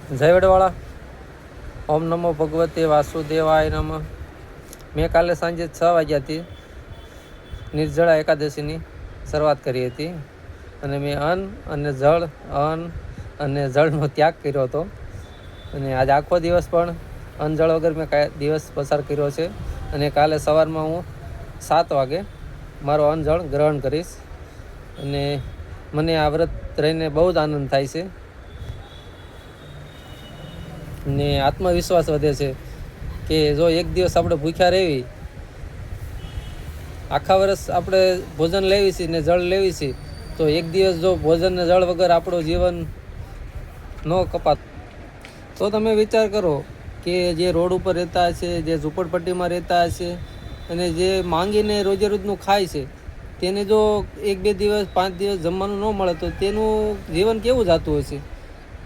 જય વડવાળા. ઓમ નમો ભગવતે વાસુદેવાય નમઃ. મેં કાલે સાંજે 6 વાગ્યાથી નિર્જળા એકાદશીની શરૂઆત કરી હતી અને મેં અન્ન અને જળનો ત્યાગ કર્યો હતો. અને આજે આખો દિવસ પણ અન્ન જળ વગર મેં દિવસ પસાર કર્યો છે. અને કાલે સવારમાં હું 7 વાગે મારો અન્ન જળ ગ્રહણ કરીશ. અને મને આ વ્રત રહીને બહુ જ આનંદ થાય છે ને આત્મવિશ્વાસ વધે છે કે જો એક દિવસ આપણે ભૂખ્યા રહેવી, આખા વર્ષ આપણે ભોજન લેવી છે ને જળ લેવી છે, તો એક દિવસ જો ભોજન ને જળ વગર આપણું જીવન ન કપાત, તો તમે વિચાર કરો કે જે રોડ ઉપર રહેતા હશે, જે ઝૂંપડપટ્ટીમાં રહેતા હશે અને જે માંગીને રોજે રોજનું ખાય છે, તેને જો 1-2 દિવસ 5 દિવસ જમવાનું ન મળે તો તેનું જીવન કેવું જતું હશે.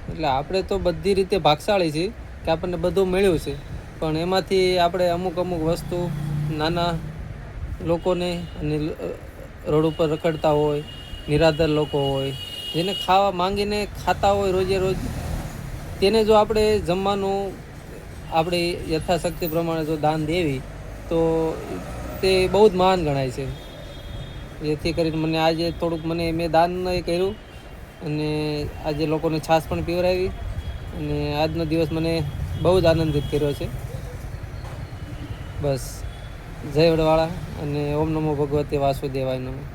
એટલે આપણે તો બધી રીતે ભાગશાળી છીએ કે આપણને બધું મળ્યું છે, પણ એમાંથી આપણે અમુક વસ્તુ નાના લોકોને અને રોડ ઉપર રખડતા હોય, નિરાધાર લોકો હોય, જેને ખાવા માંગીને ખાતા હોય રોજે રોજ, તેને જો આપણે જમવાનું આપણે યથાશક્તિ પ્રમાણે જો દાન દેવી તો તે બહુ જ મહાન ગણાય છે. જેથી કરીને મને આજે થોડુંક મેં દાન કર્યું અને આજે લોકોને છાશ પણ પીવડાવી અને આજનો દિવસ મને બહુ જ આનંદિત કર્યો છે. બસ જય વડવાળા અને ઓમ નમો ભગવતે વાસુદેવાય નમઃ.